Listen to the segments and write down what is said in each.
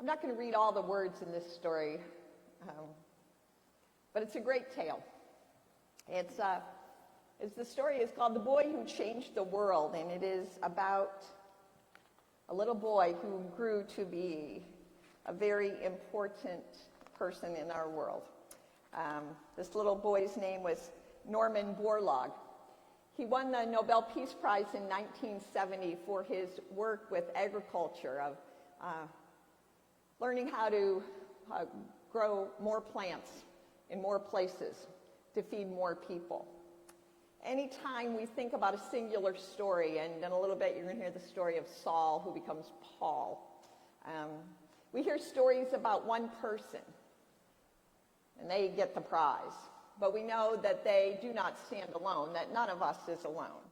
I'm not going to read all the words in this story, but it's a great tale. The story is called The Boy Who Changed the World, and it is about a little boy who grew to be a very important person in our world. This little boy's name was Norman Borlaug. He won the Nobel Peace Prize in 1970 for his work with agriculture, of learning how to grow more plants in more places to feed more people. Anytime we think about a singular story, and in a little bit you're going to hear the story of Saul who becomes Paul, we hear stories about one person, and they get the prize. But we know that they do not stand alone, that none of us is alone.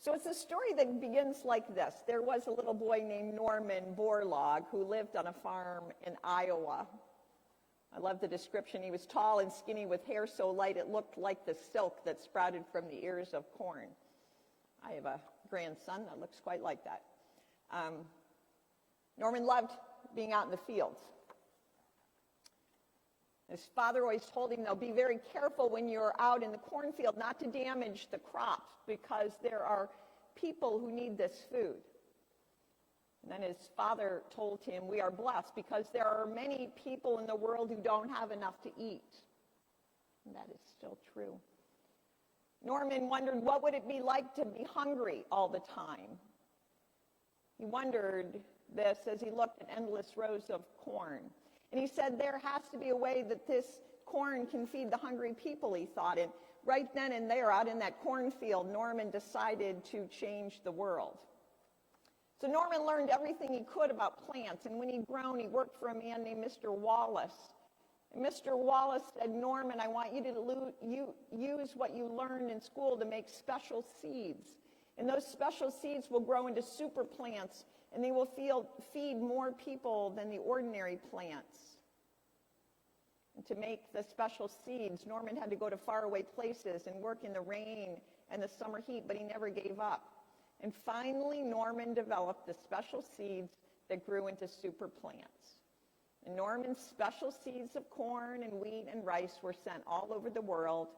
So it's a story that begins like this. There was a little boy named Norman Borlaug who lived on a farm in Iowa. I love the description. He was tall and skinny with hair so light it looked like the silk that sprouted from the ears of corn. I have a grandson that looks quite like that. Norman loved being out in the fields. His father always told him, though, be very careful when you're out in the cornfield not to damage the crops because there are people who need this food. And then his father told him, we are blessed because there are many people in the world who don't have enough to eat. And that is still true. Norman wondered, what would it be like to be hungry all the time? He wondered this as he looked at endless rows of corn. And he said, there has to be a way that this corn can feed the hungry people, he thought. And right then and there, out in that cornfield, Norman decided to change the world. So Norman learned everything he could about plants, and when he'd grown, he worked for a man named Mr. Wallace. And Mr. Wallace said, Norman, I want you to use what you learned in school to make special seeds. And those special seeds will grow into super plants, and they will feed more people than the ordinary plants. And to make the special seeds, Norman had to go to faraway places and work in the rain and the summer heat, but he never gave up. And finally, Norman developed the special seeds that grew into super plants. And Norman's special seeds of corn and wheat and rice were sent all over the world,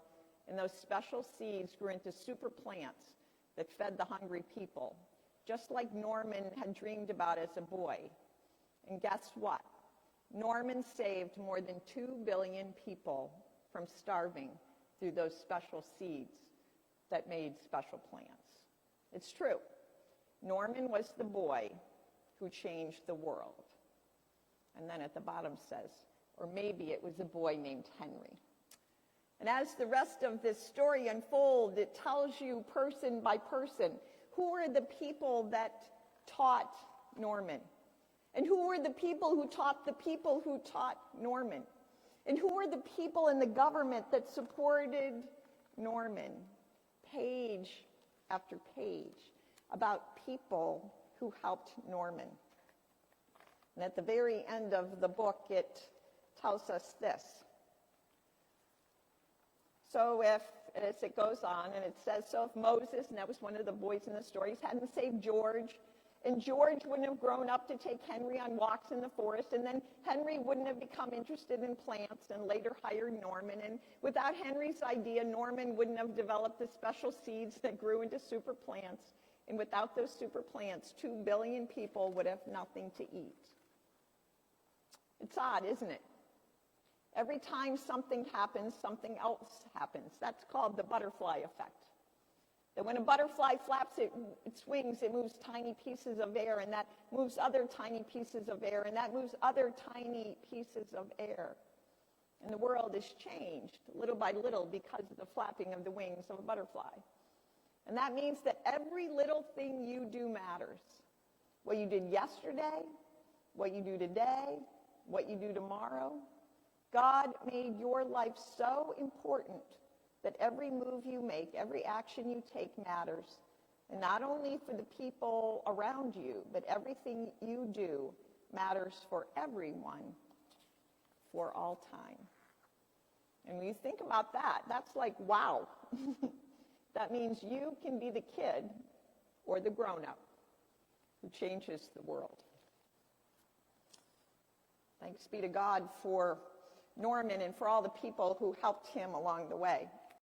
and those special seeds grew into super plants that fed the hungry people, just like Norman had dreamed about as a boy. And guess what? Norman saved more than 2 billion people from starving through those special seeds that made special plants. It's true. Norman was the boy who changed the world. And then at the bottom says, or maybe it was a boy named Henry. And as the rest of this story unfolds, it tells you person by person, who were the people that taught Norman? And who were the people who taught the people who taught Norman? And who were the people in the government that supported Norman? Page after page about people who helped Norman. And at the very end of the book, it tells us this. So as it goes on, and it says, so if Moses, and that was one of the boys in the stories, hadn't saved George, and George wouldn't have grown up to take Henry on walks in the forest, and then Henry wouldn't have become interested in plants and later hired Norman, and without Henry's idea, Norman wouldn't have developed the special seeds that grew into super plants, and without those super plants, 2 billion people would have nothing to eat. It's odd, isn't it? Every time something happens, something else happens. That's called the butterfly effect. That when a butterfly flaps its wings, it moves tiny pieces of air, and that moves other tiny pieces of air, and that moves other tiny pieces of air. And the world is changed little by little because of the flapping of the wings of a butterfly. And that means that every little thing you do matters. What you did yesterday, what you do today, what you do tomorrow. God made your life so important that every move you make, every action you take matters. And not only for the people around you, but everything you do matters for everyone for all time. And when you think about that, that's like, wow. That means you can be the kid or the grown-up who changes the world. Thanks be to God for Norman and for all the people who helped him along the way.